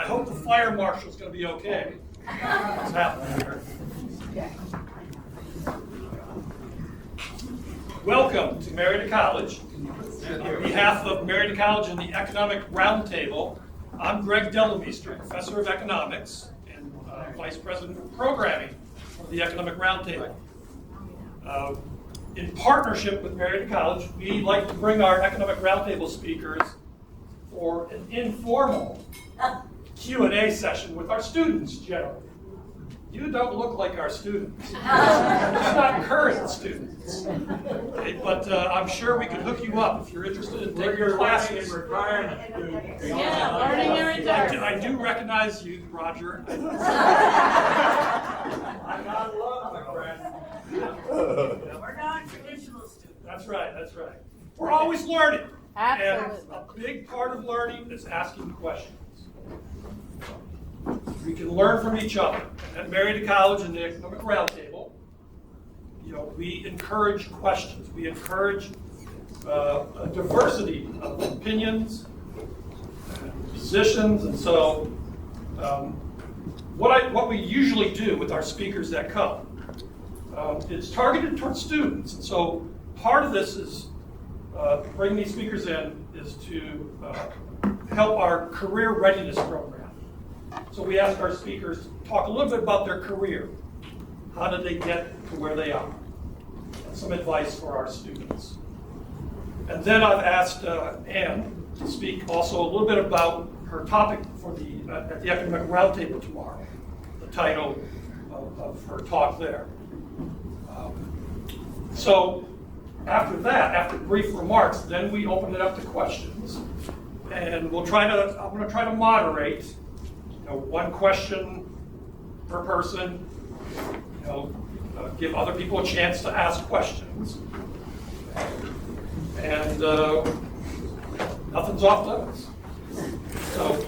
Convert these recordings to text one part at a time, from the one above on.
I hope the fire marshal's going to be okay. What's happening here? Welcome to Marietta College. On behalf of Marietta College and the Economic Roundtable, I'm Greg Delameester, Professor of Economics and Vice President of Programming of the Economic Roundtable. In partnership with Marietta College, we like to bring our Economic Roundtable speakers for an informal Q&A session with our students generally. You don't look like our students. It's not current students. Okay, but I'm sure we can hook you up if you're interested in taking your classes. Yeah, learning and retirement. I do recognize you, Roger. I'm not alone, my friend. We're not traditional students. That's right, that's right. We're always learning. Absolutely. And a big part of learning is asking questions. We can learn from each other. At Marietta College and the Economic Roundtable, we encourage questions. We encourage a diversity of opinions, positions, and so what we usually do with our speakers that come is targeted towards students. And so part of this is bringing these speakers in is to help our career readiness program. So we ask our speakers to talk a little bit about their career. How did they get to where they are? And some advice for our students. And then I've asked Anne to speak also a little bit about her topic for at the Economic Roundtable tomorrow, the title of her talk there. So after that, after brief remarks, then we open it up to questions. And I'm going to try to moderate one question per person, give other people a chance to ask questions. And nothing's off limits. So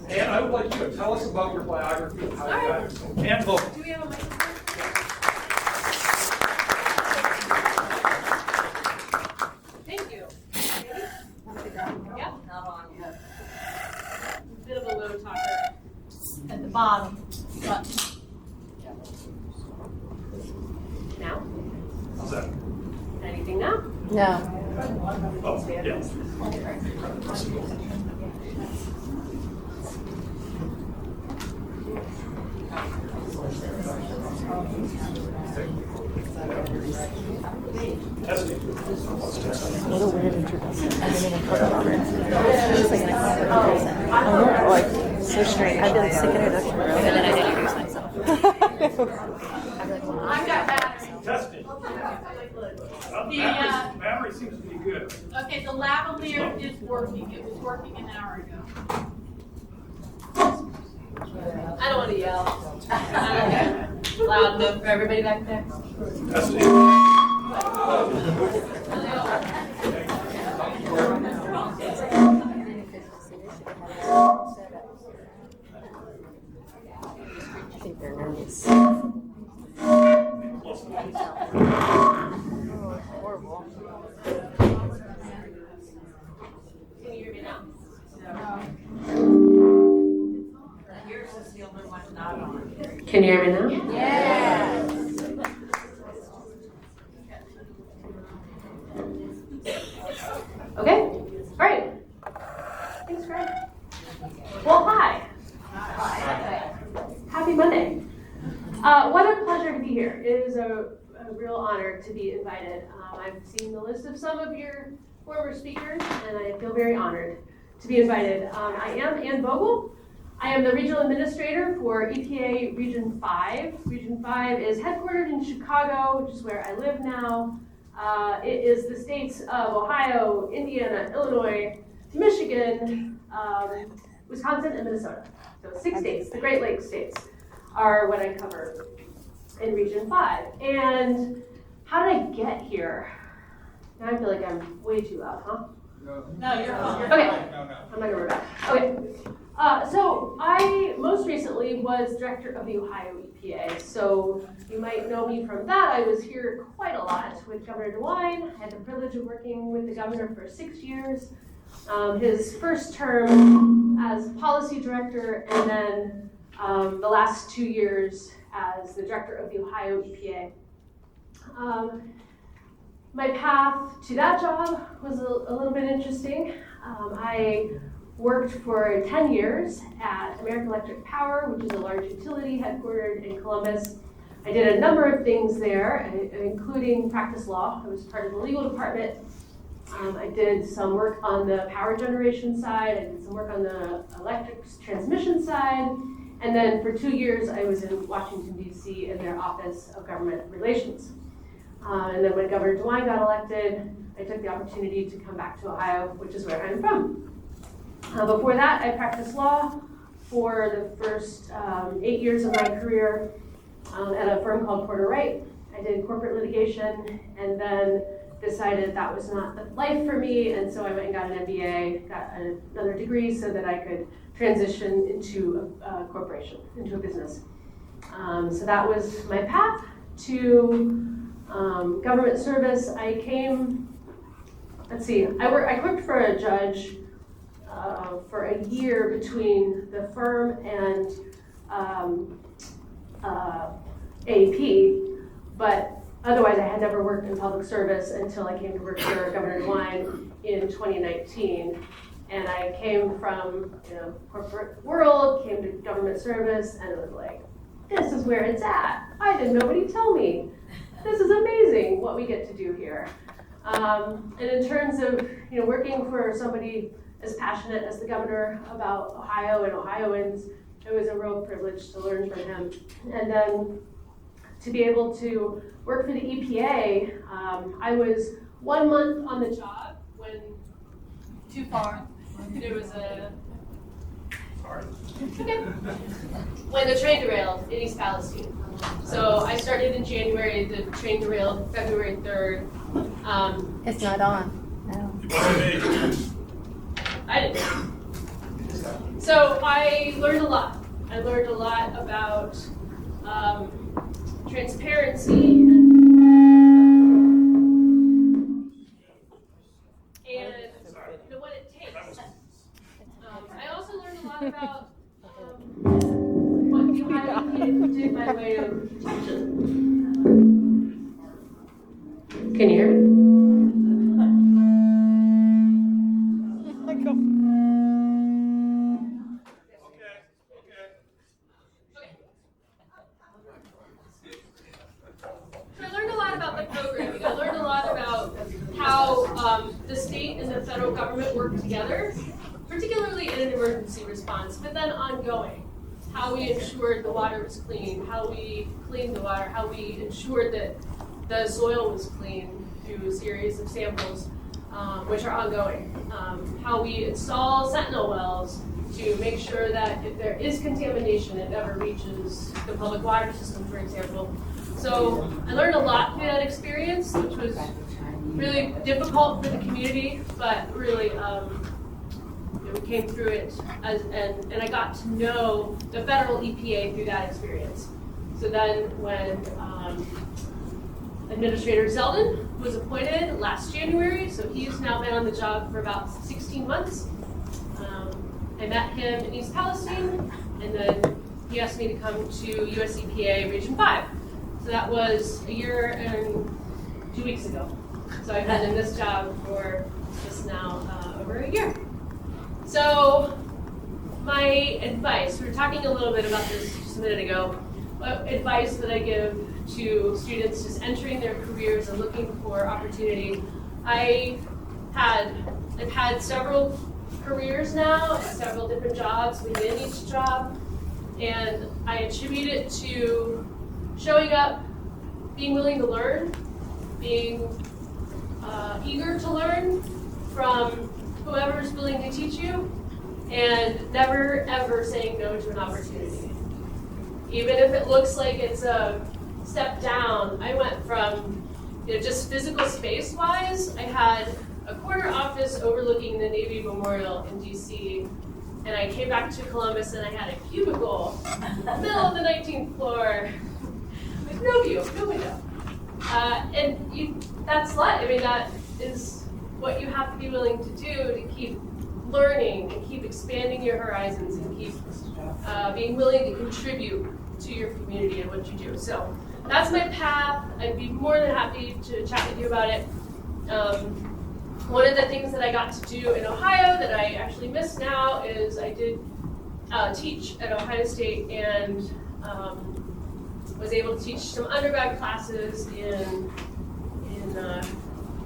Anne, I would like you to tell us about your biography and how you got it. Anne Vogel. Do we have a microphone? Thank you. Yeah. Not on yet. Bit of a low talker at the bottom, but now? How's that? Anything now? No. Oh, yeah. Testing. What a weird introduction. I didn't even put it on it. Just like an incompetent person. I know, like, so strange. I'd be like, sick introduction, bro. And then I'd introduce myself. I'd be like, well, I've got battery. Testing. Memory seems to be good. Okay, the lavalier is working. It was working an hour ago. I don't want to yell. Okay. Loud enough for everybody back there. Testing. I think they're nervous. Horrible. Can you hear me now? Yours is the only one not on. Can you hear me now? Yes. Okay, great. Thanks, Greg. Well, hi. Happy Monday. What a pleasure to be here. It is a real honor to be invited. I've seen the list of some of your former speakers, and I feel very honored to be invited. I am Anne Vogel. I am the Regional Administrator for EPA Region 5. Region 5 is headquartered in Chicago, which is where I live now. It is the states of Ohio, Indiana, Illinois, Michigan, Wisconsin, and Minnesota. So 6 states, the Great Lakes states, are what I cover in Region 5. And how did I get here? Now I feel like I'm way too loud, huh? No, you're fine. Okay, No. I'm not gonna worry about it. Okay. So I most recently was director of the Ohio EPA. So you might know me from that. I was here quite a lot with Governor DeWine. I had the privilege of working with the governor for 6 years. His first term as policy director, and then the last 2 years as the director of the Ohio EPA. My path to that job was a little bit interesting. I worked for 10 years at American Electric Power, which is a large utility headquartered in Columbus. I did a number of things there, including practice law. I was part of the legal department. I did some work on the power generation side. I did some work on the electric transmission side. And then for 2 years, I was in Washington, D.C. in their Office of Government Relations. And then when Governor DeWine got elected, I took the opportunity to come back to Ohio, which is where I'm from. Before that, I practiced law for the first 8 years of my career at a firm called Porter Wright. I did corporate litigation and then decided that was not the life for me, and so I went and got an MBA, got another degree so that I could transition into a corporation, into a business. So that was my path to government service. I worked for a judge for a year between the firm and AP, but otherwise I had never worked in public service until I came to work for Governor DeWine in 2019. And I came from corporate world, came to government service, and it was like, this is where it's at. Why did nobody tell me? This is amazing what we get to do here. And in terms of working for somebody as passionate as the governor about Ohio and Ohioans, it was a real privilege to learn from him. And then to be able to work for the EPA, I was 1 month on the job when too far. There was when the train derailed in East Palestine. So I started in January, the train derailed February 3rd. It's not on. No. I didn't. So I learned a lot. I learned a lot about transparency and what it takes. I also learned a lot about what the Ohio EPA did by way of protection. Can you hear me? So I learned a lot about the programming. I learned a lot about how the state and the federal government work together, particularly in an emergency response, but then ongoing. How we ensured the water was clean, how we cleaned the water, how we ensured that the soil was clean through a series of samples, which are ongoing. How we install sentinel wells to make sure that if there is contamination, it never reaches the public water system, for example. So I learned a lot through that experience, which was really difficult for the community, but really we came through it, and I got to know the federal EPA through that experience. So then when Administrator Zeldin was appointed last January, so he's now been on the job for about 16 months. I met him in East Palestine, and then he asked me to come to US EPA Region 5. So that was a year and 2 weeks ago. So I've been in this job for just now over a year. So my advice, we were talking a little bit about this just a minute ago, what advice that I give to students just entering their careers and looking for opportunity. I've had several careers now and several different jobs within each job, and I attribute it to showing up, being willing to learn, being eager to learn from whoever's willing to teach you, and never ever saying no to an opportunity. Even if it looks like it's a step down, I went from just physical space wise, I had a corner office overlooking the Navy Memorial in DC, and I came back to Columbus and I had a cubicle in the middle of the 19th floor with no view, no window. That's life. I mean, that is what you have to be willing to do to keep learning and keep expanding your horizons and keep being willing to contribute to your community and what you do. So that's my path. I'd be more than happy to chat with you about it. One of the things that I got to do in Ohio that I actually miss now is I did teach at Ohio State and was able to teach some undergrad classes in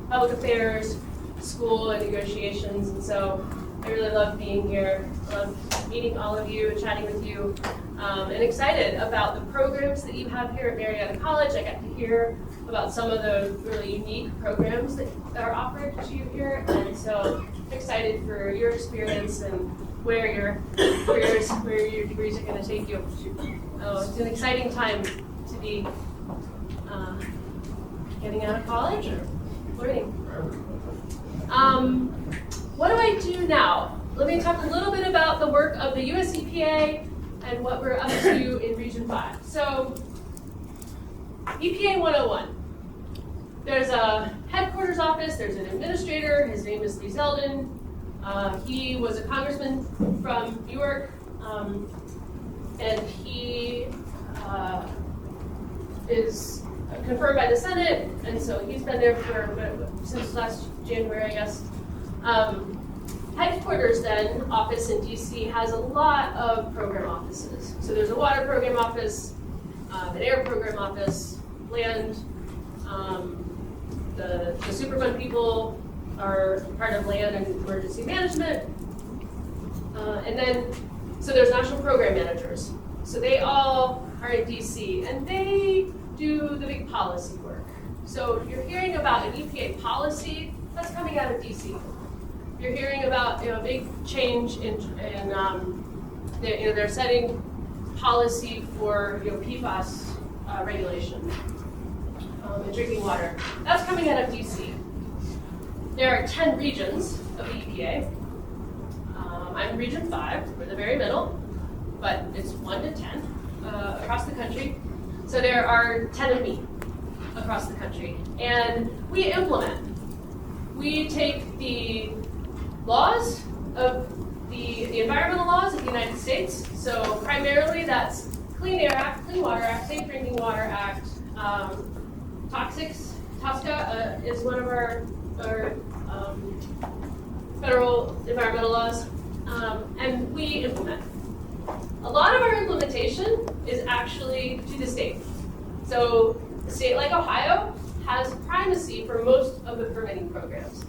public affairs, school, and negotiations. And so I really love being here. I love meeting all of you and chatting with you. And excited about the programs that you have here at Marietta College. I got to hear about some of the really unique programs that are offered to you here. And so I'm excited for your experience and where your careers, where your degrees are going to take you. It's an exciting time to be getting out of college or learning. What do I do now? Let me talk a little bit about the work of the US EPA and what we're up to in Region 5. So, EPA 101. There's a headquarters office, there's an administrator, his name is Lee Zeldin. He was a congressman from New York, and he is confirmed by the Senate, and so he's been there since last January, I guess. Headquarters then, office in DC, has a lot of program offices. So there's a water program office, an air program office, land. The Superfund people are part of land and emergency management. And then, so there's national program managers. So they all are in DC, and they do the big policy work. So you're hearing about an EPA policy that's coming out of DC. You're hearing about a big change in they're setting policy for PFAS regulation in drinking water. That's coming out of DC. There are 10 regions of the EPA. I'm Region 5, we're the very middle, but it's 1 to 10 across the country. So there are 10 of me across the country, and we implement. We take the laws of the environmental laws of the United States. So primarily that's Clean Air Act, Clean Water Act, Safe Drinking Water Act, TSCA is one of our federal environmental laws, and we implement. A lot of our implementation is actually to the state. So a state like Ohio has primacy for most of the permitting programs,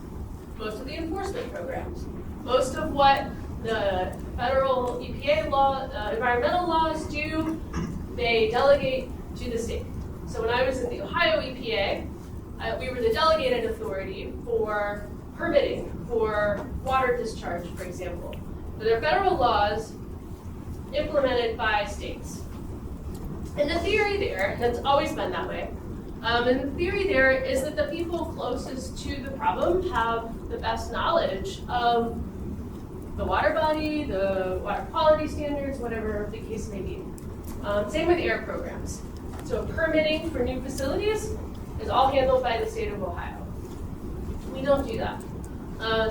most of the enforcement programs, most of what the federal EPA law, environmental laws do, they delegate to the state. So when I was in the Ohio EPA, we were the delegated authority for permitting, for water discharge, for example. So there are federal laws implemented by states. And the theory there, and it's always been that way, and the theory there is that the people closest to the problem have the best knowledge of the water body, the water quality standards, whatever the case may be. Same with air programs. So permitting for new facilities is all handled by the state of Ohio. We don't do that.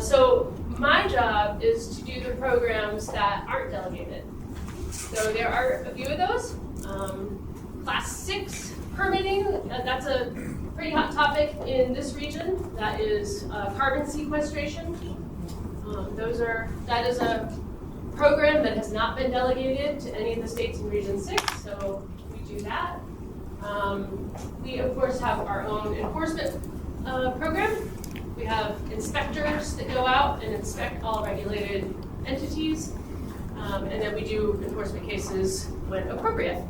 So my job is to do the programs that aren't delegated. So there are a few of those. Class 6 permitting, that's a pretty hot topic in this region. That is carbon sequestration. That is a program that has not been delegated to any of the states in Region 6, so we do that. We, of course, have our own enforcement program. We have inspectors that go out and inspect all regulated entities, and then we do enforcement cases when appropriate.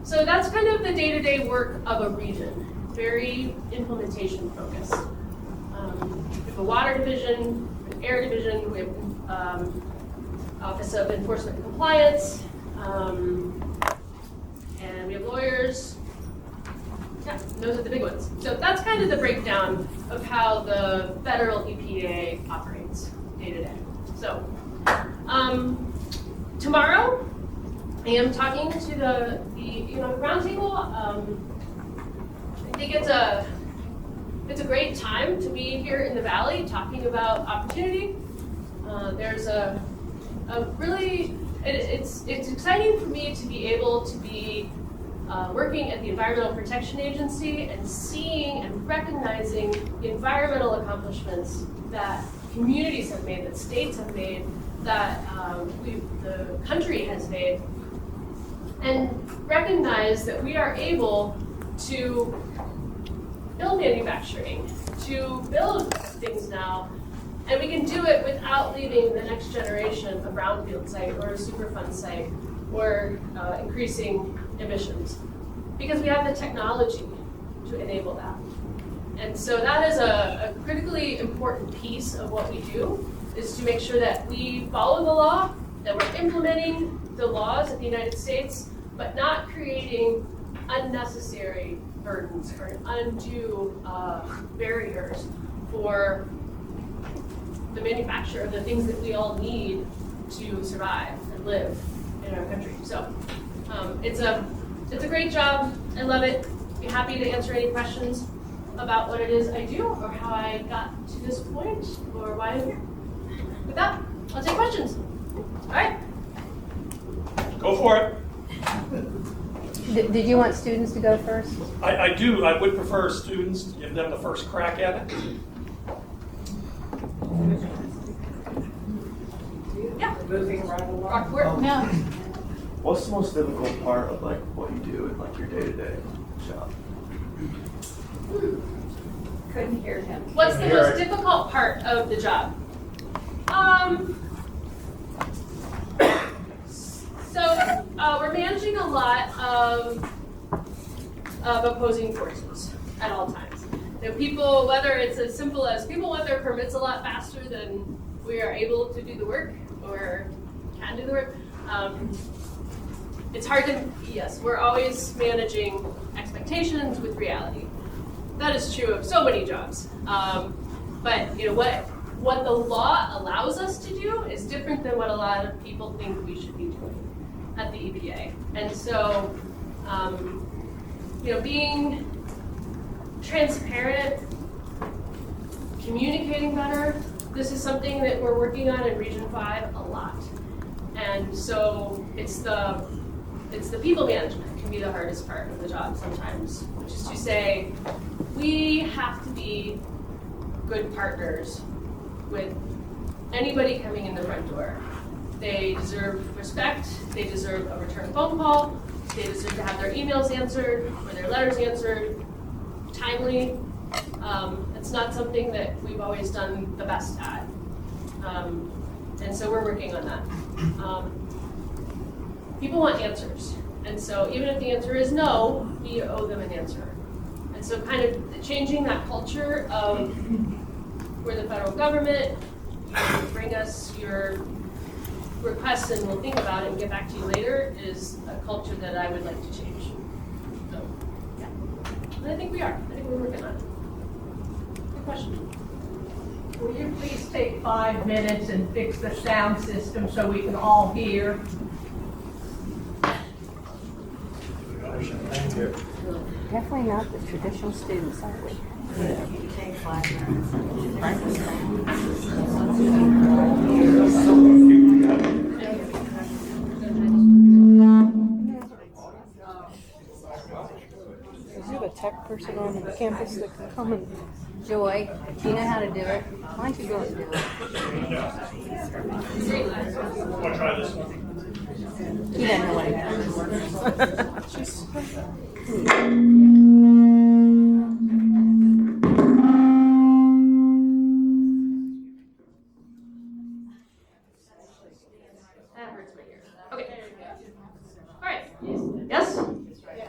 So that's kind of the day-to-day work of a region, very implementation focused. We have a water division, an air division, we have Office of Enforcement and Compliance, and we have lawyers. Yeah, those are the big ones. So that's kind of the breakdown of how the federal EPA operates day to day. So tomorrow, I am talking to the roundtable. I think it's It's a great time to be here in the Valley talking about opportunity. There's a really, it's exciting for me to be able to be working at the Environmental Protection Agency and seeing and recognizing the environmental accomplishments that communities have made, that states have made, that the country has made, and recognize that we are able to build manufacturing, to build things now, and we can do it without leaving the next generation a brownfield site or a Superfund site or increasing emissions, because we have the technology to enable that. And so that is a critically important piece of what we do, is to make sure that we follow the law, that we're implementing the laws of the United States, but not creating unnecessary burdens or undue barriers for the manufacture of the things that we all need to survive and live in our country. So it's a great job. I love it. Be happy to answer any questions about what it is I do or how I got to this point or why I'm here. With that, I'll take questions. All right. Go for it. Did you want students to go first? I do. I would prefer students to give them the first crack at it. Yeah. Moving right along. Rockport. No. What's the most difficult part of like what you do in like your day-to-day job? Couldn't hear him. What's the most difficult part of the job? So we're managing a lot of opposing forces at all times. You know, people, whether it's as simple as people want their permits a lot faster than we are able to do the work or can do the work. It's hard to, yes, we're always managing expectations with reality. That is true of so many jobs. But you know what the law allows us to do is different than what a lot of people think we should be doing at the EPA. And so, you know, being transparent, communicating better, this is something that we're working on in Region 5 a lot. And so it's the people management can be the hardest part of the job sometimes, which is to say, we have to be good partners with anybody coming in the front door. They deserve respect, they deserve a return phone call, they deserve to have their emails answered or their letters answered timely. It's not something that we've always done the best at. And so we're working on that. People want answers. And so even if the answer is no, we owe them an answer. And so kind of changing that culture of where the federal government, you bring us your requests and we'll think about it and get back to you later, is a culture that I would like to change. So, yeah. And I think we are. I think we're working on it. Good question. Will you please take 5 minutes and fix the sound system so we can all hear? Definitely not the traditional students, are we? Take 5 minutes. Is there a tech person on the campus that can come and Joy, do you know how to do it? Why don't you go and do it? Want to try this one? He doesn't know what he does. That hurts my ear. Okay. All right. Yes?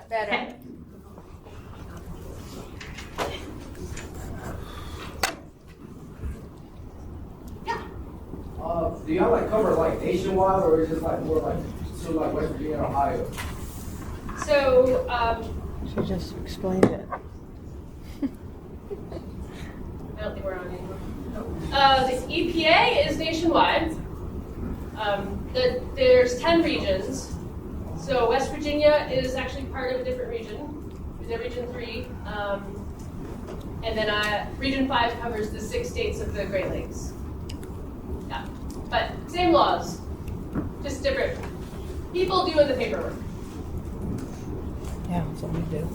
Better. Okay. Yeah. Do y'all like cover like nationwide, or is it just like more like so like West Virginia and Ohio? So, She just explained it. I don't think we're on anymore. The EPA is nationwide. There's 10 regions. So West Virginia is actually part of a different region. It's Region 3. And then Region 5 covers the 6 states of the Great Lakes. Yeah, but same laws, just different people doing the paperwork. Yeah, that's what we do.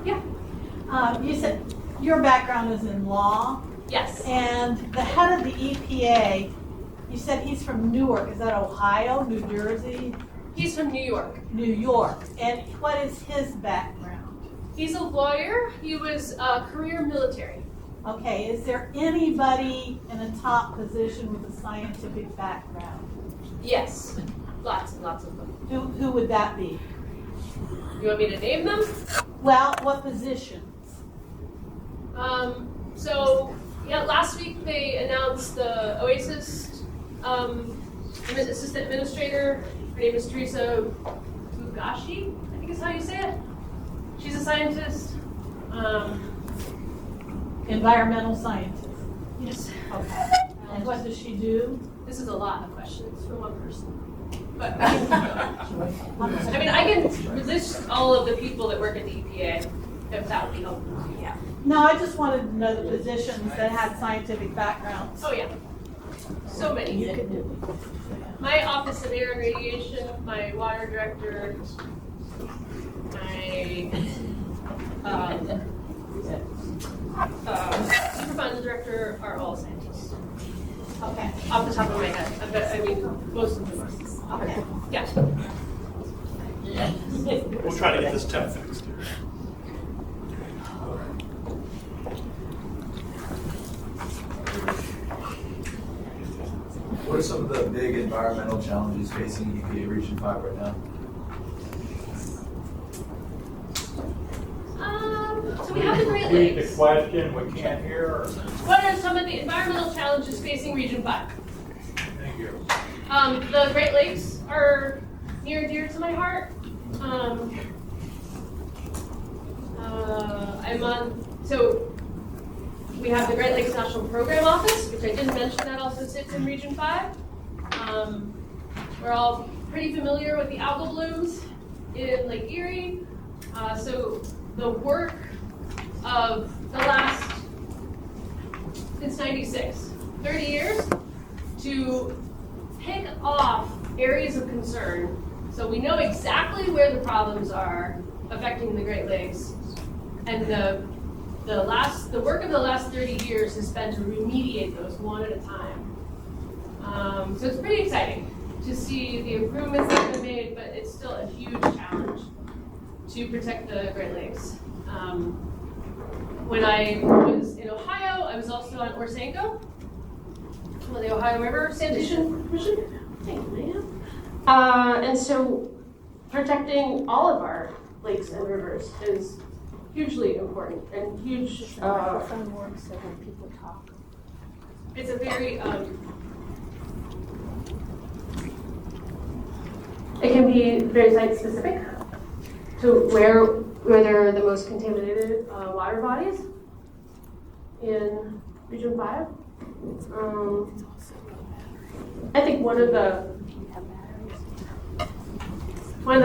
Yeah. You said your background is in law, Yes. and the head of the EPA, you said he's from Newark. Is that Ohio, New Jersey, He's from New York. New York? And what is his background? He's a lawyer. He was a career military. Okay, is there anybody in a top position with a scientific background? Yes. Lots and lots of them. Who would that be? You want me to name them? Well, what positions? Last week they announced the OASIS assistant administrator. Her name is Teresa Fugashi, I think is how you say it. She's a scientist. Environmental scientist. Yes. Okay. And what does she do? This is a lot of questions for one person. But I can list all of the people that work at the EPA, if that would be helpful to you. Yeah. No, I just wanted to know the positions that had scientific backgrounds. Oh yeah. So many. My office of air and radiation, my water director, my Superfund director are all scientists. Okay. Off the top of my head, but I mean most of them are. Okay. Yeah. We'll try to get this temp fixed. What are some of the big environmental challenges facing EPA Region 5 right now? So we have the Great Repeat Lakes. the question, we can't hear. What are some of the environmental challenges facing Region 5? Thank you. The Great Lakes are near and dear to my heart. We have the Great Lakes National Program Office, which I didn't mention, that also sits in Region 5. We're all pretty familiar with the algal blooms in Lake Erie. So the work of the last, since 96, 30 years, to pick off areas of concern. So we know exactly where the problems are affecting the Great Lakes. And the work of the last 30 years has been to remediate those one at a time. So it's pretty exciting to see the improvements that have been made, but it's still a huge challenge to protect the Great Lakes. When I was in Ohio, I was also on Orsanco, the Ohio River Sanitation Commission. Thank you, ma'am. And so protecting all of our lakes and rivers is hugely important and huge. The microphone works so when people talk. It's a very, it can be very site specific to where there are the most contaminated water bodies in Region 5. I think one of the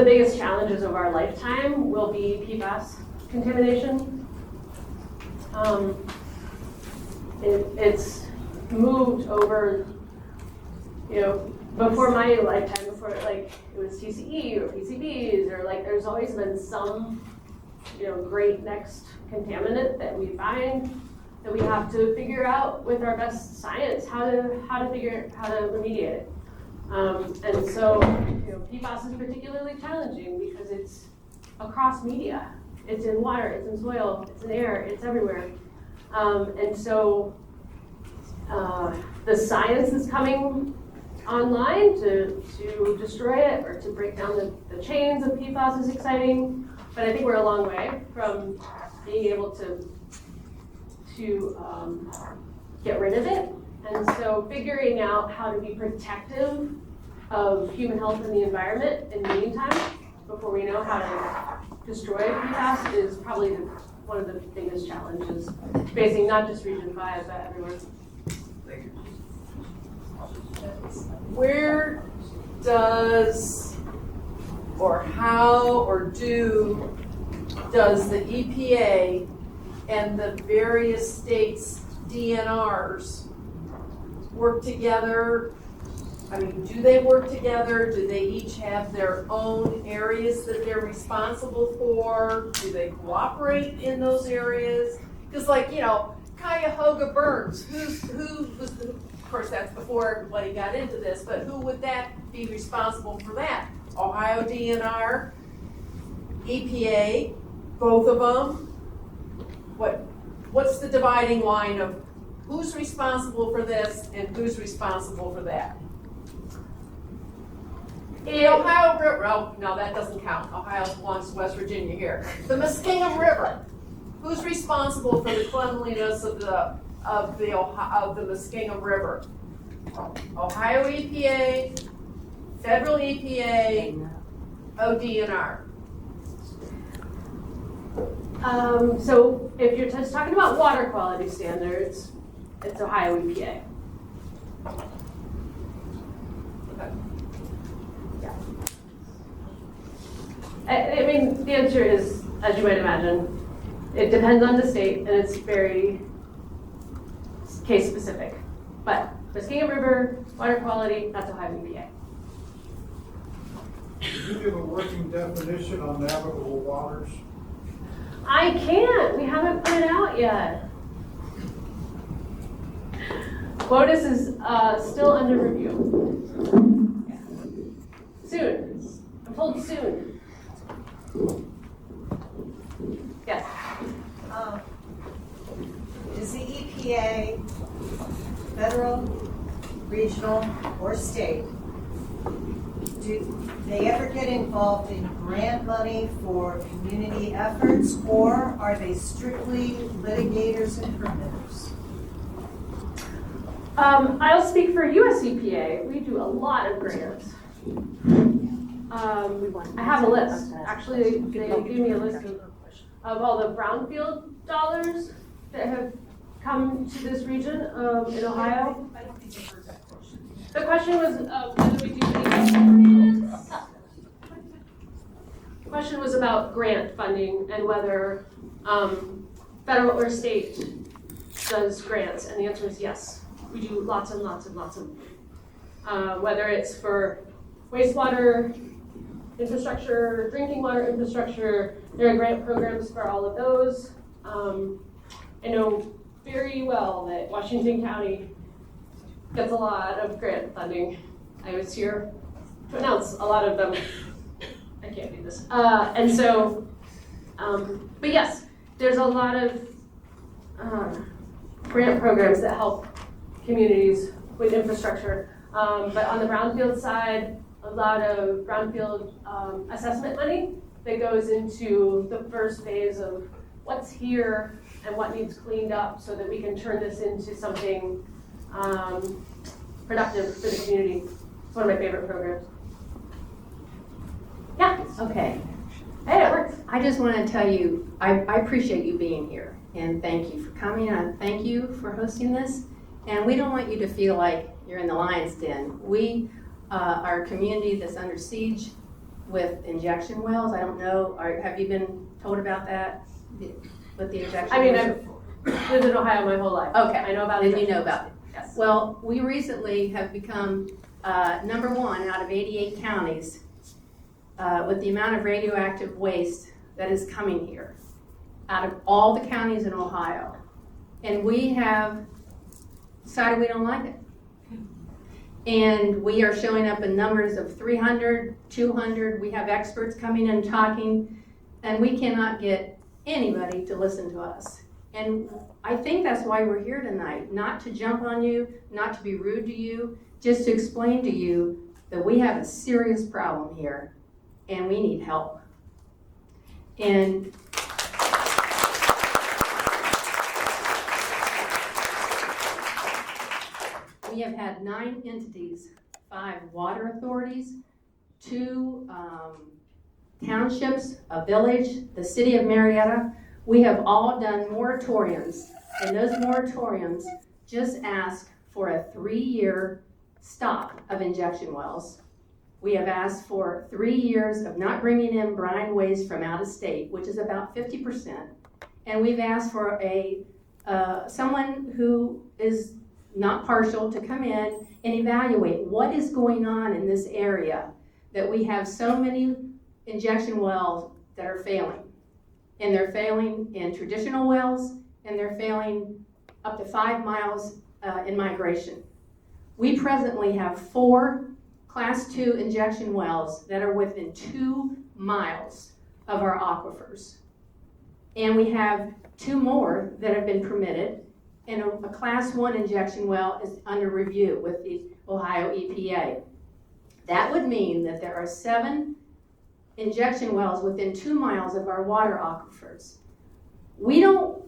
biggest challenges of our lifetime will be PFAS contamination. It's moved over, before my lifetime, before it was TCE or PCBs, or there's always been some, great next contaminant that we find that we have to figure out with our best science how to remediate it. And so, PFAS is particularly challenging because it's across media. It's in water, it's in soil, it's in air, it's everywhere. And so the science is coming online to destroy it or to break down the chains of PFAS is exciting, but I think we're a long way from being able to get rid of it. And so figuring out how to be protective of human health and the environment in the meantime, before we know how to destroy PFAS, is probably one of the biggest challenges facing not just Region 5, but everywhere. Thank you. Where does, or how, or do does the EPA and the various states' DNRs work together? I mean, do they work together? Do they each have their own areas that they're responsible for? Do they cooperate in those areas? Because like, you know, Cuyahoga Burns, who was the, of course that's before everybody got into this, but who would that be responsible for that? Ohio DNR, EPA, both of them? What's the dividing line of who's responsible for this and who's responsible for that? The Ohio River, oh, no, that doesn't count. Ohio belongs to West Virginia here. The Muskingum River, who's responsible for the cleanliness of the Muskingum River? Ohio EPA, federal EPA, ODNR. So if you're just talking about water quality standards, it's Ohio EPA. Yeah. I mean, the answer is, as you might imagine, it depends on the state and it's very case specific. But Muskingum River, water quality, that's Ohio EPA. Can you give a working definition on navigable waters? I can't. We haven't put it out yet. WOTUS is still under review. Soon. I'm told soon. Yes. Is the EPA federal, regional, or state? Do they ever get involved in grant money for community efforts, or are they strictly litigators and permitters? I'll speak for US EPA. We do a lot of grants. I have a list. Actually, they gave me a list of all the brownfield dollars that have come to this region in Ohio. I don't think I heard that question. The question was whether we do any grants. The question was about grant funding and whether federal or state does grants, and the answer is yes. We do lots and lots and lots of them. Whether it's for wastewater infrastructure, drinking water infrastructure, there are grant programs for all of those. I know very well that Washington County gets a lot of grant funding. I was here to announce a lot of them. I can't do this. And so, but yes, there's a lot of grant programs that help communities with infrastructure. But on the brownfield side, a lot of brownfield assessment money that goes into the first phase of what's here and what needs cleaned up so that we can turn this into something productive for the community. It's one of my favorite programs. Yeah. Okay. Hey, it works. I just want to tell you, I appreciate you being here, and thank you for coming, and thank you for hosting this. And we don't want you to feel like you're in the lion's den. We are a community that's under siege with injection wells. I don't know, have you been told about that? With the injection wells? I mean, I've lived in Ohio my whole life. Okay. I know about it. it. Then you know about it. Yes. Well, we recently have become #1 out of 88 counties with the amount of radioactive waste that is coming here out of all the counties in Ohio. And we have decided we don't like it. And we are showing up in numbers of 300, 200. We have experts coming and talking, and we cannot get anybody to listen to us. And I think that's why we're here tonight, not to jump on you, not to be rude to you, just to explain to you that we have a serious problem here and we need help. And we have had 9 entities, 5 water authorities, 2 townships, a village, the city of Marietta. We have all done moratoriums, and those moratoriums just ask for a 3-year stop of injection wells. We have asked for 3 years of not bringing in brine waste from out of state, which is about 50%. And we've asked for someone who is not partial to come in and evaluate what is going on in this area that we have so many injection wells that are failing. And they're failing in traditional wells, and they're failing up to 5 miles in migration. We presently have 4 Class 2 injection wells that are within 2 miles of our aquifers. And we have 2 more that have been permitted, and a Class 1 injection well is under review with the Ohio EPA. That would mean that there are 7 injection wells within 2 miles of our water aquifers. We don't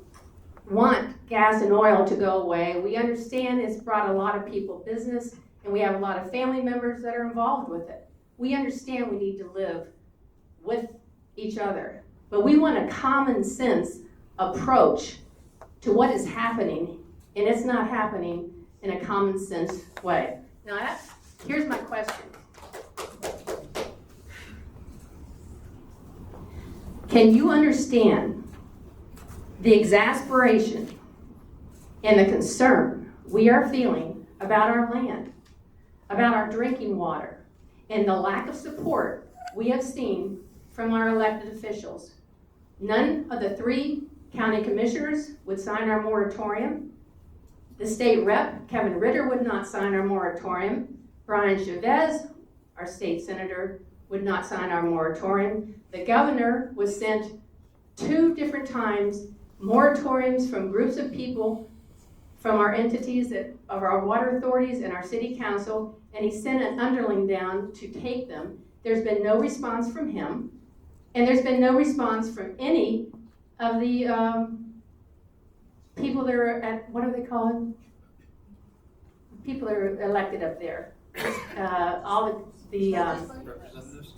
want gas and oil to go away. We understand it's brought a lot of people business, and we have a lot of family members that are involved with it. We understand we need to live with each other, but we want a common sense approach to what is happening, and it's not happening in a common sense way. Now, here's my question. Can you understand the exasperation and the concern we are feeling about our land, about our drinking water, and the lack of support we have seen from our elected officials? None of the 3 county commissioners would sign our moratorium. The state rep, Kevin Ritter, would not sign our moratorium. Brian Chavez, our state senator, would not sign our moratorium. The governor was sent 2 different times moratoriums from groups of people from our entities of our water authorities and our city council, and he sent an underling down to take them. There's been no response from him, and there's been no response from any of the people that are at, what are they called? People that are elected up there. All the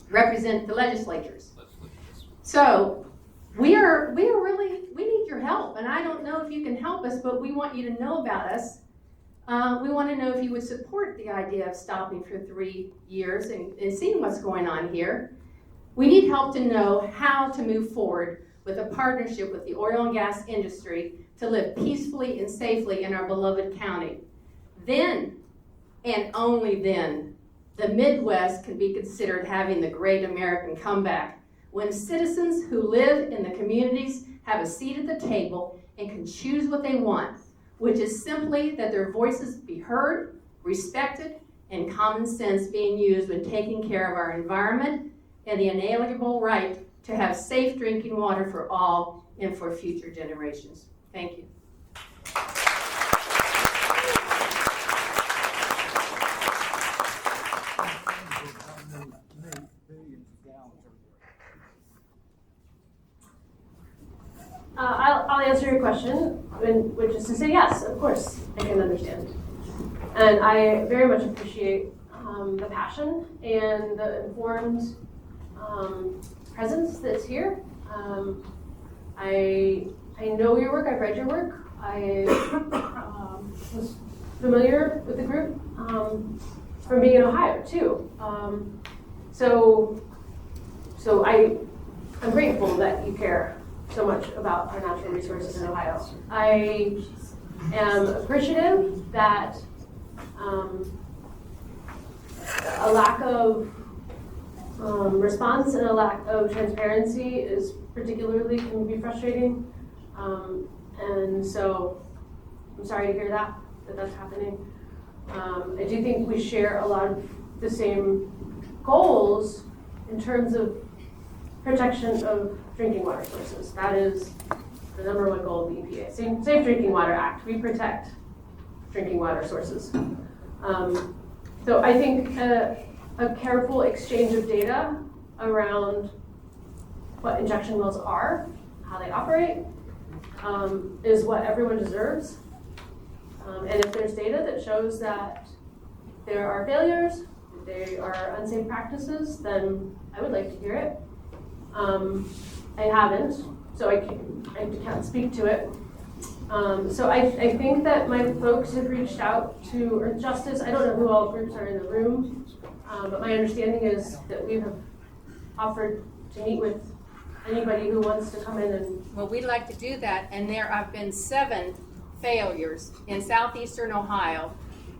represent the legislatures. So we need your help, and I don't know if you can help us, but we want you to know about us. We want to know if you would support the idea of stopping for 3 years and seeing what's going on here. We need help to know how to move forward with a partnership with the oil and gas industry to live peacefully and safely in our beloved county. Then, and only then, the Midwest can be considered having the great American comeback, when citizens who live in the communities have a seat at the table and can choose what they want, which is simply that their voices be heard, respected, and common sense being used when taking care of our environment and the inalienable right to have safe drinking water for all and for future generations. Thank you. I'll answer your question, which is to say yes, of course, I can understand. And I very much appreciate the passion and the informed presence that's here. I know your work, I've read your work. I was familiar with the group from being in Ohio too. So I'm grateful that you care so much about our natural resources in Ohio. I am appreciative that a lack of response and a lack of transparency is particularly can be frustrating. And so I'm sorry to hear that that's happening. I do think we share a lot of the same goals in terms of protection of drinking water sources. That is the #1 goal of the EPA. Safe Drinking Water Act. We protect drinking water sources. So I think a careful exchange of data around what injection wells are, how they operate, is what everyone deserves. And if there's data that shows that there are failures, they are unsafe practices, then I would like to hear it. I haven't, so I can't speak to it. So I think that my folks have reached out to Earth Justice. I don't know who all groups are in the room, But my understanding is that we have offered to meet with anybody who wants to come in and. Well, we'd like to do that, and there have been 7 failures in southeastern Ohio.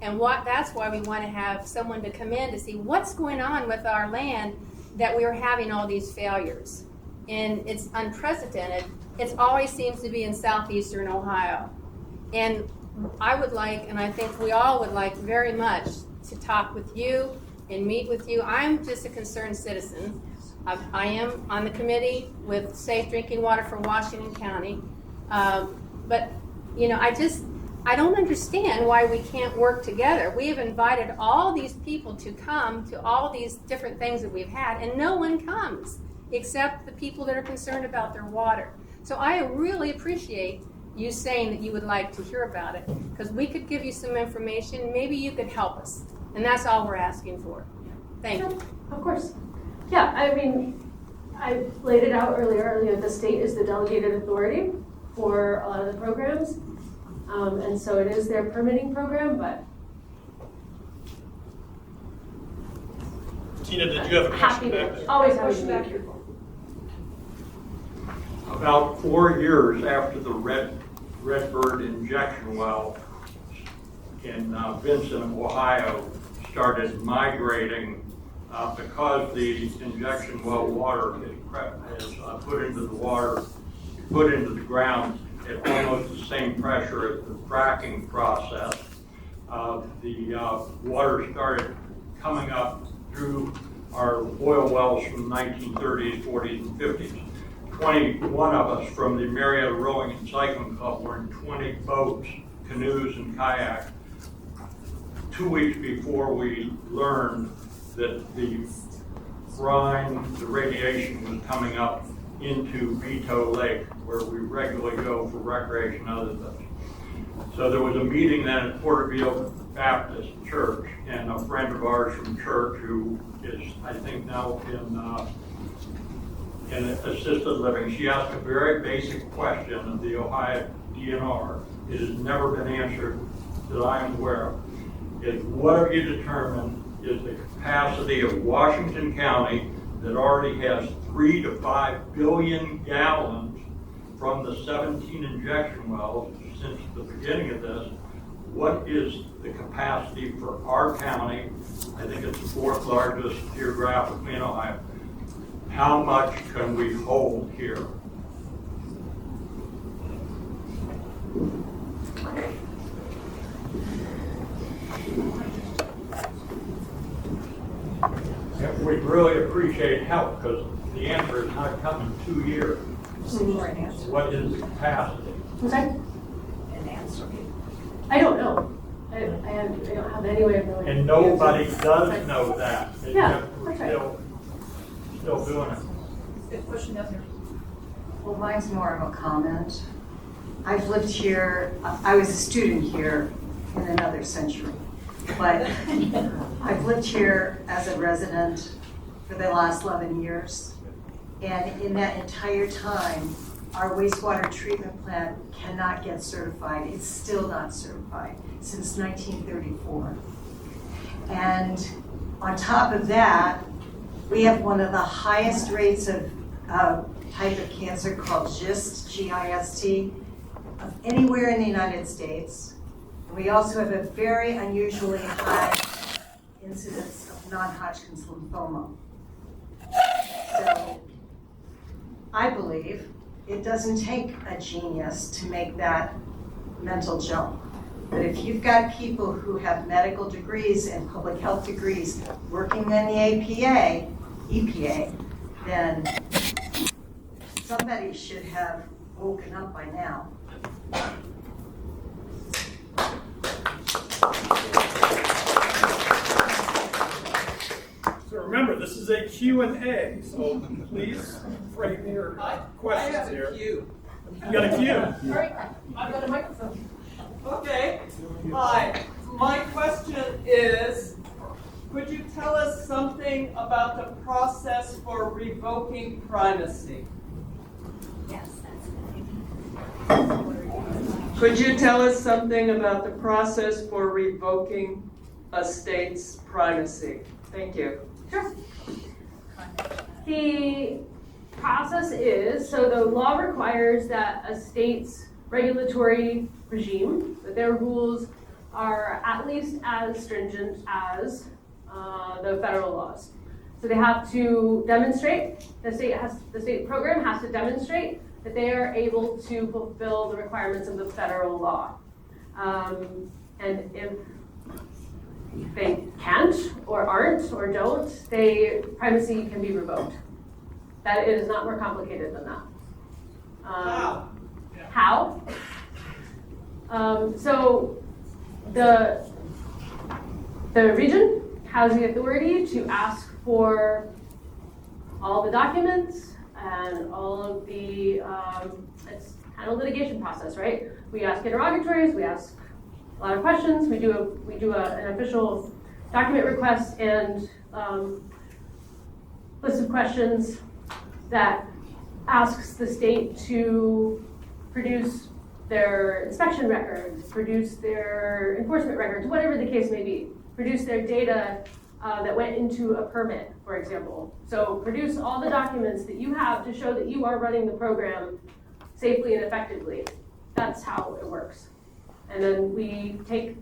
And that's why we want to have someone to come in to see what's going on with our land that we are having all these failures. And it's unprecedented. It always seems to be in southeastern Ohio. And I would like, and I think we all would like very much, to talk with you and meet with you. I'm just a concerned citizen. I am on the committee with Safe Drinking Water for Washington County. But, you know, I don't understand why we can't work together. We have invited all these people to come to all these different things that we've had, and no one comes except the people that are concerned about their water. So I really appreciate you saying that you would like to hear about it, because we could give you some information. Maybe you could help us, and that's all we're asking for. Thank you. Of course. Yeah, I mean, I laid it out earlier. The state is the delegated authority for a lot of the programs. And so it is their permitting program, but. Tina, did you have a question back there? Always happy to back here. About 4 years after the Redbird injection well in Vincent, Ohio, started migrating because the injection well water is put into the ground at almost the same pressure as the fracking process. The water started coming up through our oil wells from the 1930s, 40s, and 50s. 21 of us from the Marietta Rowing and Cycling Club were in 20 boats, canoes, and kayaks 2 weeks before we learned that the brine, the radiation was coming up into Vito Lake, where we regularly go for recreation and other things. So there was a meeting then at Porterville Baptist Church, and a friend of ours from church who is, I think, now in assisted living, she asked a very basic question of the Ohio DNR. It has never been answered that I am aware of. Is what have you determined is the capacity of Washington County that already has 3 to 5 billion gallons from the 17 injection wells since the beginning of this? What is the capacity for our county? I think it's the 4th largest geographically in Ohio. How much can we hold here? We'd really appreciate help, because the answer is not coming 2 years. What is the capacity? Okay. An answer. I don't know. I don't have any way of knowing. And nobody does know that. Yeah, We're that's right. still doing it. Good question down here. Well, mine's more of a comment. I've lived here, I was a student here in another century, but I've lived here as a resident for the last 11 years. And in that entire time, our wastewater treatment plant cannot get certified. It's still not certified since 1934. And on top of that, we have one of the highest rates of type of cancer called GIST, G-I-S-T, of anywhere in the United States. And we also have a very unusually high incidence of non-Hodgkin's lymphoma. So I believe it doesn't take a genius to make that mental jump. But if you've got people who have medical degrees and public health degrees working in the EPA, then somebody should have woken up by now. So remember, this is a Q&A, so please frame your questions here. You got a Q? All right, I've got a microphone. Okay. Hi. My question is, could you tell us something about the process for revoking primacy? Yes, Could you tell us something about the process for revoking a state's primacy? Thank you. Sure. The process is, so the law requires that a state's regulatory regime, that their rules are at least as stringent as the federal laws. So they have to demonstrate, the state program has to demonstrate that they are able to fulfill the requirements of the federal law. And if they can't or aren't or don't, primacy can be revoked. That is not more complicated than that. How? So the region has the authority to ask for all the documents and all of the, it's kind of litigation process, right? We ask interrogatories, we ask a lot of questions, we do an official document request and list of questions that asks the state to produce their inspection records, produce their enforcement records, whatever the case may be, produce their data that went into a permit, for example. So produce all the documents that you have to show that you are running the program safely and effectively. That's how it works. And then we take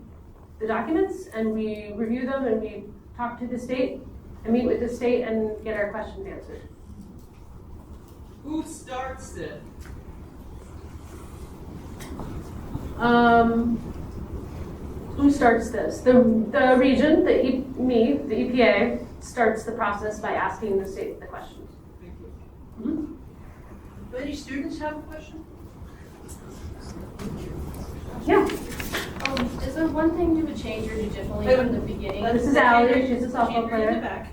the documents and we review them and we talk to the state and meet with the state and get our questions answered. Who starts it? Who starts this? The region, the EPA, starts the process by asking the state the questions. Thank you. Mm-hmm. Do any students have a question? Yeah. Is there one thing you would change or do differently from the beginning? This is Allie, she's a softball player.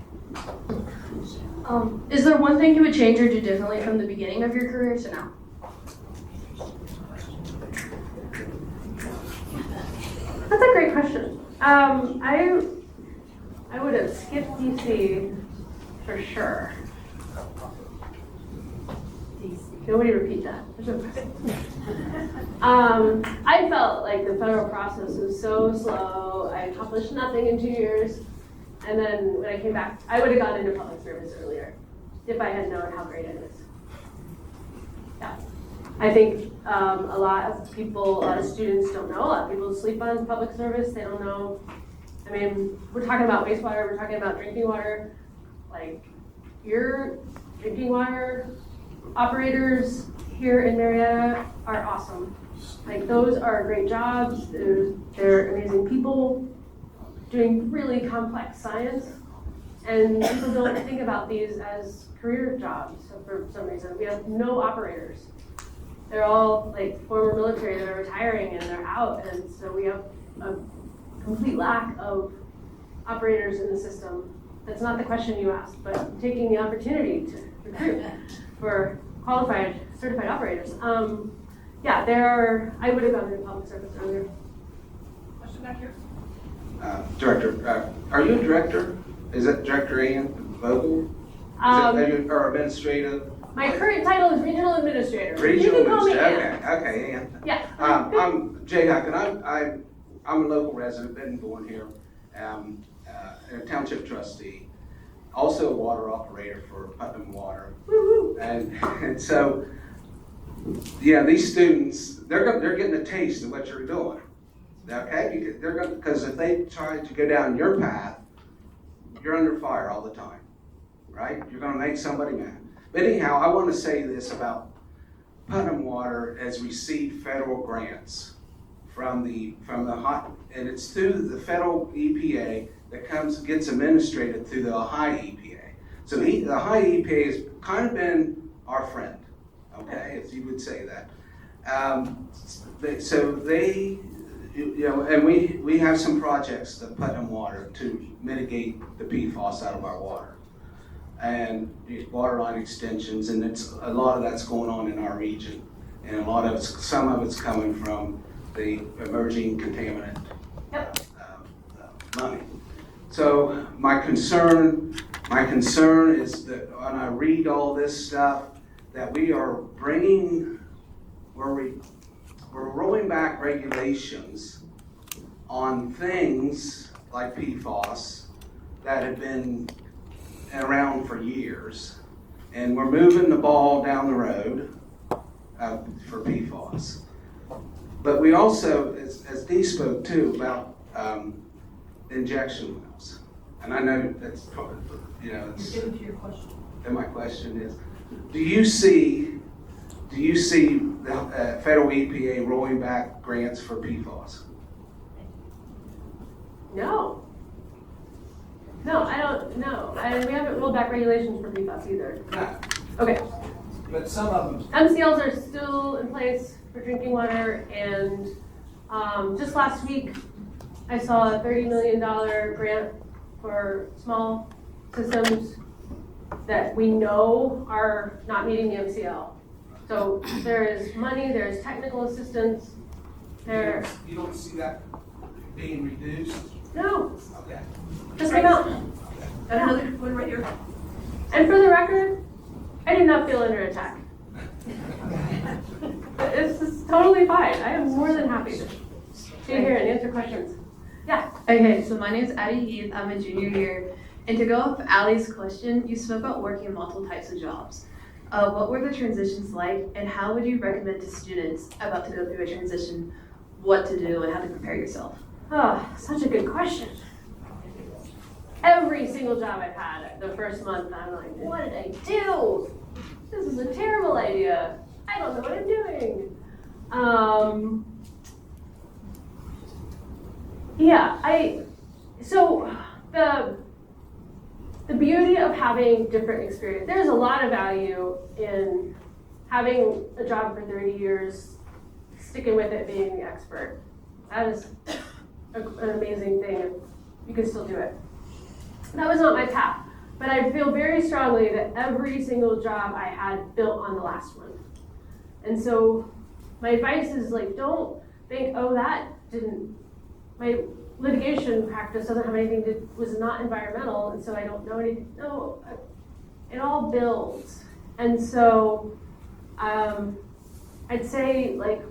Is there one thing you would change or do differently from the beginning of your career to now? That's a great question. I would have skipped DC for sure. Nobody repeat that. I felt like the federal process was so slow. I accomplished nothing in 2 years. And then when I came back, I would have gone into public service earlier if I had known how great it is. Yeah. I think a lot of students don't know. A lot of people sleep on public service. They don't know. I mean, we're talking about wastewater. We're talking about drinking water. Like, your drinking water operators here in Marietta are awesome. Like, those are great jobs. They're amazing people doing really complex science. And people don't think about these as career jobs for some reason. We have no operators. They're all like former military that are retiring and they're out. And so we have a complete lack of operators in the system. That's not the question you asked, but taking the opportunity to recruit for qualified, certified operators. Yeah, I would have gone into public service earlier. Question back here. Director, are you a director? Is that Director Ian Vogel? Or administrative? My current title is regional administrator. Regional You can call me administrator. Ann. Okay, Ian. Yeah. I'm Jay Huck, and I'm a local resident, been born here, and a township trustee, also a water operator for Putnam Water. Woo-hoo. And so, yeah, these students, they're getting a taste of what you're doing. Okay, because if they try to go down your path, you're under fire all the time, right? You're going to make somebody mad. But anyhow, I want to say this about Putnam Water has received federal grants from the and it's through the federal EPA that gets administrated through the Ohio EPA. So the Ohio EPA has kind of been our friend, okay, if you would say that. And we have some projects, the Putnam Water, to mitigate the PFAS out of our water. And water line extensions, and a lot of that's going on in our region. And some of it's coming from the emerging contaminant money. So my concern is that when I read all this stuff, that we're rolling back regulations on things like PFAS that have been around for years, and we're moving the ball down the road for PFAS. But we also, as Dee spoke too, about injection wells. And I know that's, it's, You're getting to your question. and my question is, do you see the federal EPA rolling back grants for PFAS? No. No, I don't know. And we haven't rolled back regulations for PFAS either. No. Okay. But some of them. MCLs are still in place for drinking water, and just last week I saw a $30 million grant for small systems that we know are not meeting the MCL. So there is money, there's technical assistance, there. You don't see that being reduced? No. Okay. Just came out. Got another one right here. And for the record, I do not feel under attack. It's totally fine. I am more than happy to be here and answer questions. Yeah. Okay, so my name is Addie Heath. I'm a junior here. And to go off Allie's question, you spoke about working in multiple types of jobs. What were the transitions like, and how would you recommend to students about to go through a transition what to do and how to prepare yourself? Oh, such a good question. Every single job I've had, the first month, I'm like, what did I do? This is a terrible idea. I don't know what I'm doing. So the beauty of having different experience, there's a lot of value in having a job for 30 years, sticking with it, being the expert. That is an amazing thing, and you can still do it. That was not my path, but I feel very strongly that every single job I had built on the last one. And so my advice is like, don't think, oh, my litigation practice doesn't have anything to, was not environmental, and so I don't know anything. No, it all builds. And so I'd say, like,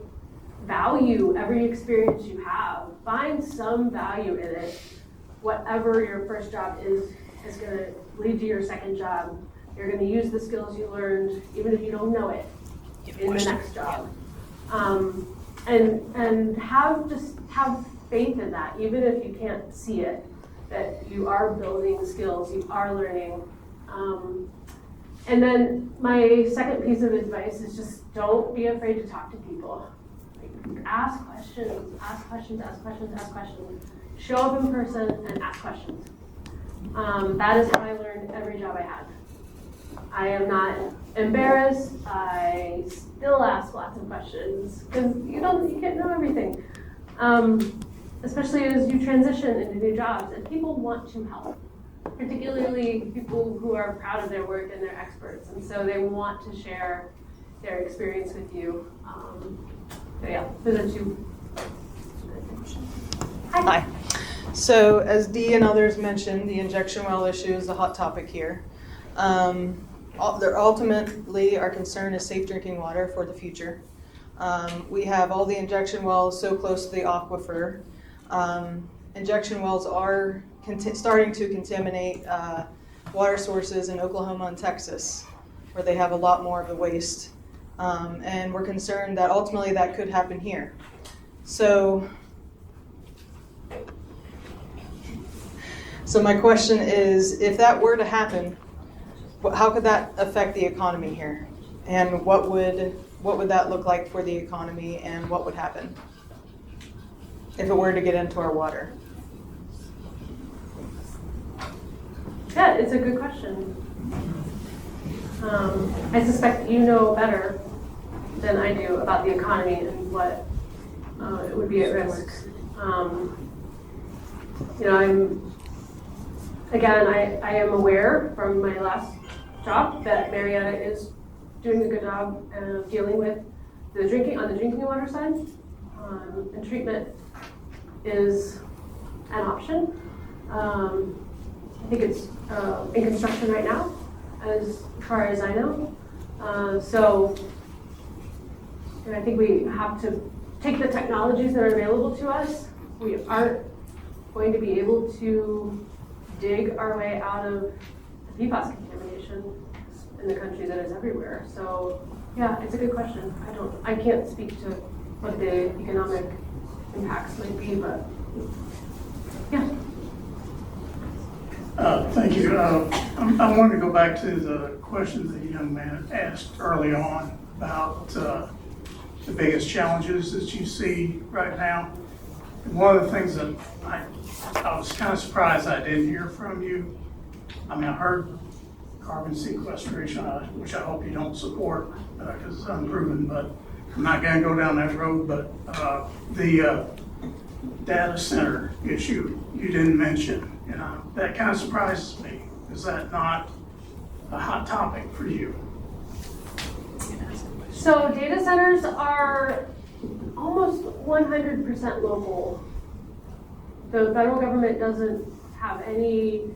value every experience you have. Find some value in it. Whatever your first job is going to lead to your second job. You're going to use the skills you learned, even if you don't know it, in the next job. And have faith in that, even if you can't see it, that you are building skills, you are learning. And then my second piece of advice is just don't be afraid to talk to people. Like, ask questions. Show up in person and ask questions. That is how I learned every job I had. I am not embarrassed. I still ask lots of questions because you can't know everything. Especially as you transition into new jobs, and people want to help, particularly people who are proud of their work and they're experts, and so they want to share their experience with you. So yeah, those are two. Hi. So as Dee and others mentioned, the injection well issue is a hot topic here. Ultimately, our concern is safe drinking water for the future. We have all the injection wells so close to the aquifer. Injection wells are starting to contaminate water sources in Oklahoma and Texas, where they have a lot more of the waste. And we're concerned that ultimately that could happen here. So my question is, if that were to happen, how could that affect the economy here? And what would that look like for the economy, and what would happen if it were to get into our water? Yeah, it's a good question. I suspect you know better than I do about the economy and what it would be at risk. I am aware from my last job that Marietta is doing a good job of dealing with the drinking water side, and treatment is an option. I think it's in construction right now, as far as I know. And I think we have to take the technologies that are available to us. We aren't going to be able to dig our way out of the PFAS contamination in the country that is everywhere. So yeah, it's a good question. I can't speak to what the economic impacts might be, but yeah. Thank you. I wanted to go back to the questions that the young man asked early on about the biggest challenges that you see right now. And one of the things that I was kind of surprised I didn't hear from you. I mean, I heard carbon sequestration, which I hope you don't support because it's unproven, but I'm not going to go down that road. But the data center issue you didn't mention. That kind of surprises me. Is that not a hot topic for you? So data centers are almost 100% local. The federal government doesn't have any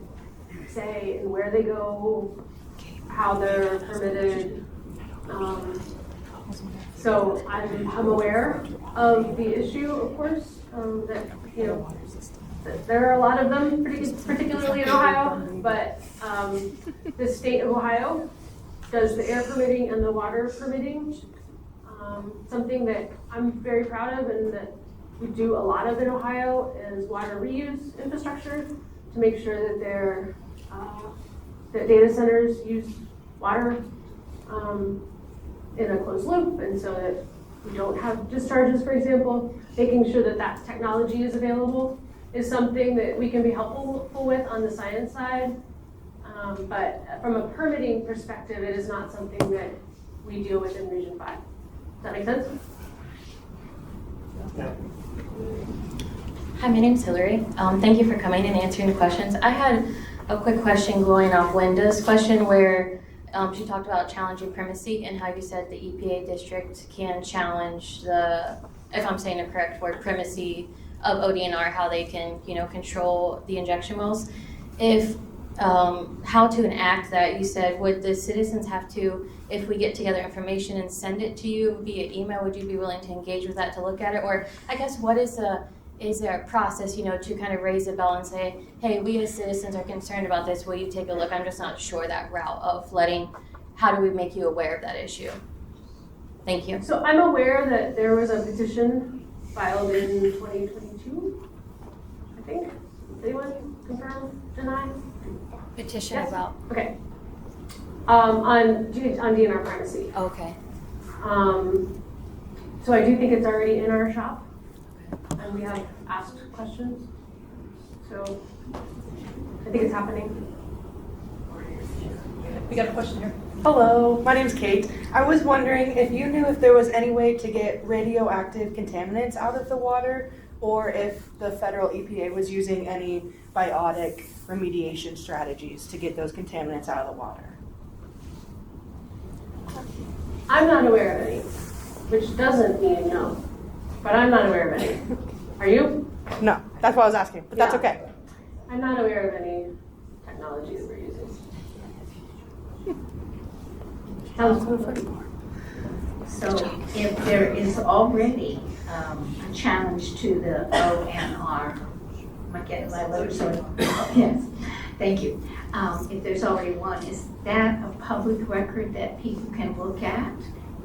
say in where they go, how they're permitted. So I'm aware of the issue, of course, that, you know, there are a lot of them, particularly in Ohio, but the state of Ohio does the air permitting and the water permitting. Something that I'm very proud of and that we do a lot of in Ohio is water reuse infrastructure to make sure that that data centers use water in a closed loop, and so that we don't have discharges, for example. Making sure that that technology is available is something that we can be helpful with on the science side. But from a permitting perspective, it is not something that we deal with in Region 5. Does that make sense? Hi, my name's Hillary. Thank you for coming and answering the questions. I had a quick question going off Linda's question where she talked about challenging primacy and how you said the EPA district can challenge the, if I'm saying the correct word, primacy of ODNR, how they can, you know, control the injection wells. If how to enact that, you said, would the citizens have to, if we get together information and send it to you via email, would you be willing to engage with that to look at it? Or I guess what is there a process, you know, to kind of raise a bell and say, hey, we as citizens are concerned about this, will you take a look? I'm just not sure that route of how do we make you aware of that issue? Thank you. So I'm aware that there was a petition filed in 2022, I think. Anyone confirm, deny? Petition Yes? about? Okay. On DNR primacy. Okay. So I do think it's already in our shop, and we have asked questions. So I think it's happening. We got a question here. Hello, my name's Kate. I was wondering if you knew if there was any way to get radioactive contaminants out of the water, or if the federal EPA was using any biotic remediation strategies to get those contaminants out of the water. I'm not aware of any, which doesn't mean no, but I'm not aware of any. Are you? No, that's what I was asking, but that's Yeah. okay. I'm not aware of any technology that we're using. So if there is already a challenge to the ONR, am I getting my words? Yes, thank you. If there's already one, is that a public record that people can look at?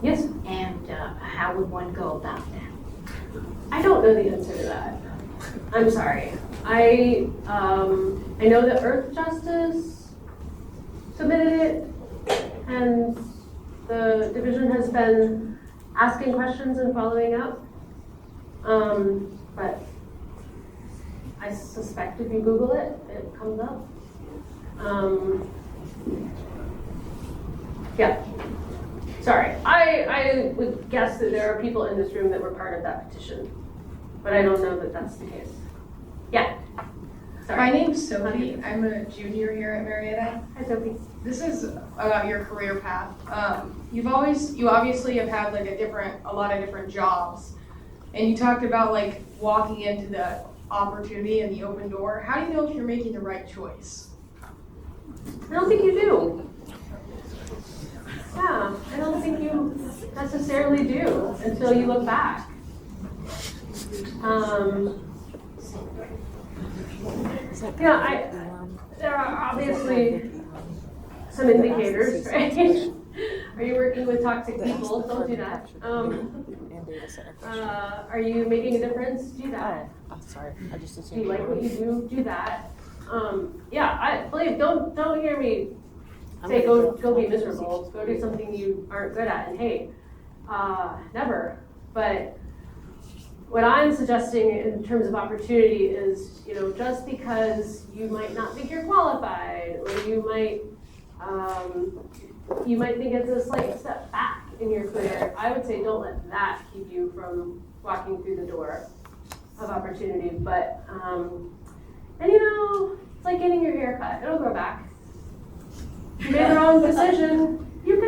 Yes. And how would one go about that? I don't know the answer to that. I'm sorry. I know that Earth Justice submitted it, and the division has been asking questions and following up. But I suspect if you Google it, it comes up. Yeah. Sorry. I would guess that there are people in this room that were part of that petition, but I don't know that that's the case. Yeah. Sorry. My name's Sophie. I'm a junior here at Marietta. Hi, Sophie. This is about your career path. You obviously have had like a lot of different jobs, and you talked about like walking into the opportunity and the open door. How do you know if you're making the right choice? I don't think you do. Yeah, I don't think you necessarily do until you look back. Yeah, there are obviously some indicators, right? Are you working with toxic people? Don't do that. Are you making a difference? Do that. Oh, sorry. I just assumed. Do you like what you do? Do that. Yeah, I believe. Don't hear me say go be miserable. Go do something you aren't good at and hate. Never. But what I'm suggesting in terms of opportunity is, just because you might not think you're qualified, or you might think it's a slight step back in your career, I would say don't let that keep you from walking through the door of opportunity. But, and it's like getting your hair cut. It'll grow back. You made the wrong decision. You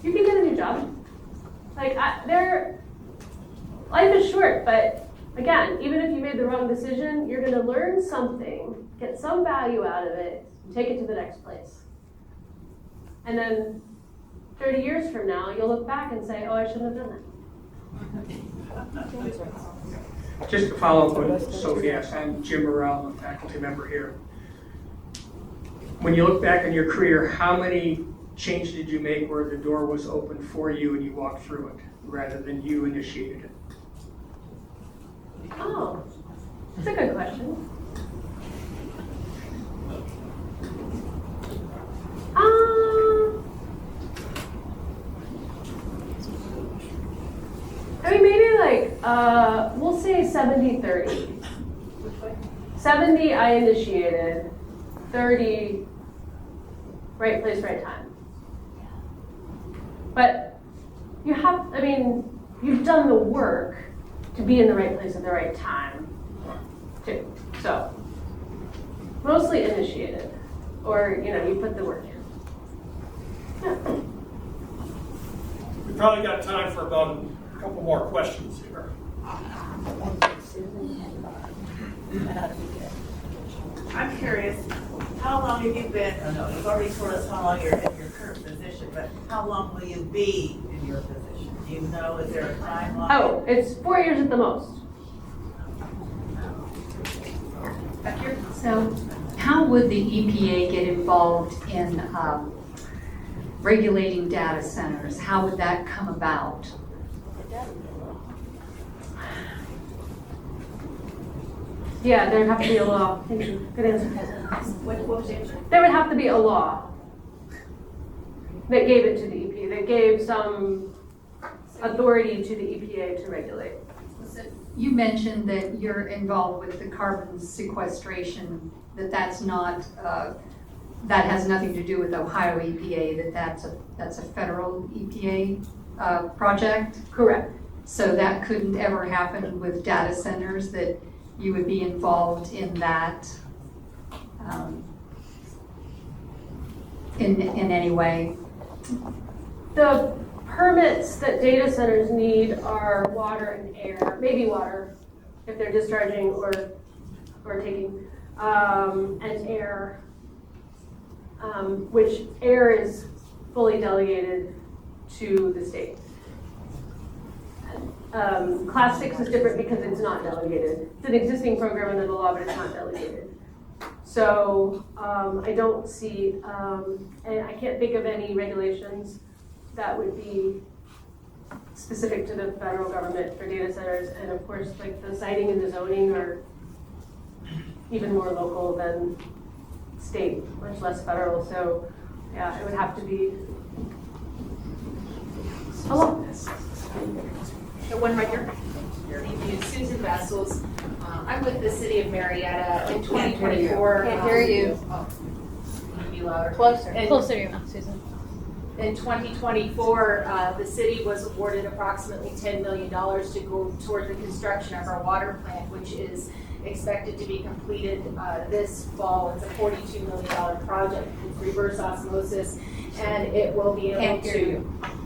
can get a new job. Life is short, but again, even if you made the wrong decision, you're going to learn something, get some value out of it, and take it to the next place. And then 30 years from now, you'll look back and say, oh, I shouldn't have done that. Just to follow up on what Sophie asked, I'm Jim Morrell, a faculty member here. When you look back on your career, how many changes did you make where the door was open for you and you walked through it, rather than you initiated it? Oh, that's a good question. Maybe we'll say 70-30. 70 I initiated, 30 right place, right time. But you've done the work to be in the right place at the right time, too. So, mostly initiated, or, you put the work in. Yeah. We probably got time for about a couple more questions here. I'm curious, how long have you been, you've already told us how long you're in your current position, but how long will you be in your position? Do you know, is there a timeline? Oh, it's 4 years at the most. So, how would the EPA get involved in regulating data centers? How would that come about? Yeah, there'd have to be a law. Thank you. Good answer. What was the answer? There would have to be a law that gave it to the EPA, that gave some authority to the EPA to regulate. You mentioned that you're involved with the carbon sequestration, that's not, that has nothing to do with Ohio EPA, that's a federal EPA project? Correct. So that couldn't ever happen with data centers, that you would be involved in that in any way? The permits that data centers need are water and air, maybe water if they're discharging or taking, and air, which air is fully delegated to the state. Class 6 is different because it's not delegated. It's an existing program under the law, but it's not delegated. So I don't see, and I can't think of any regulations that would be specific to the federal government for data centers. And of course, like the siting and the zoning are even more local than state, much less federal. So yeah, it would have to be a law. The one right here. Thank you. Susan Vessels. I'm with the city of Marietta in 2024. Can't hear you. Can you be louder? Closer to your mouth, Susan. In 2024, the city was awarded approximately $10 million to go toward the construction of our water plant, which is expected to be completed this fall. It's a $42 million project. It's reverse osmosis, and it will be able to.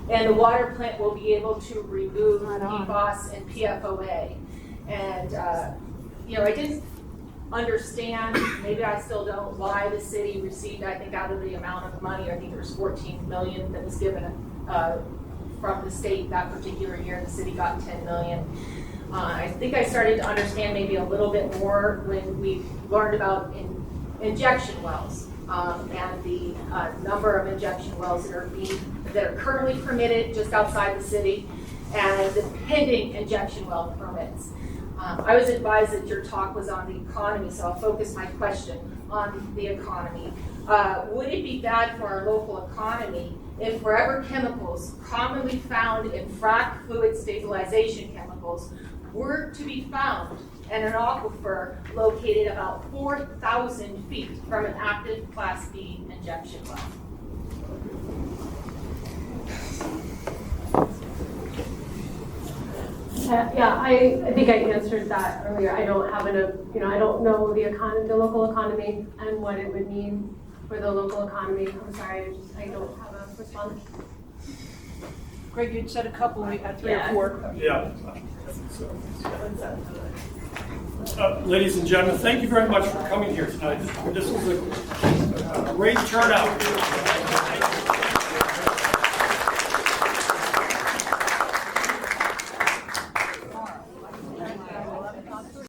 And the water plant will be able to remove PFAS and PFOA. And, I didn't understand, maybe I still don't, why the city received, I think out of the amount of money, I think there was $14 million that was given from the state that particular year. The city got $10 million. I think I started to understand maybe a little bit more when we learned about injection wells, and the number of injection wells that are currently permitted just outside the city, and the pending injection well permits. I was advised that your talk was on the economy, so I'll focus my question on the economy. Would it be bad for our local economy if forever chemicals commonly found in frac fluid stabilization chemicals were to be found in an aquifer located about 4,000 feet from an active Class B injection well? Yeah, I think I answered that earlier. I don't have I don't know the local economy and what it would mean for the local economy. I'm sorry, I don't have a response. Greg, you'd said a couple, we had three or four. Yeah. Ladies and gentlemen, thank you very much for coming here tonight. This was a great turnout.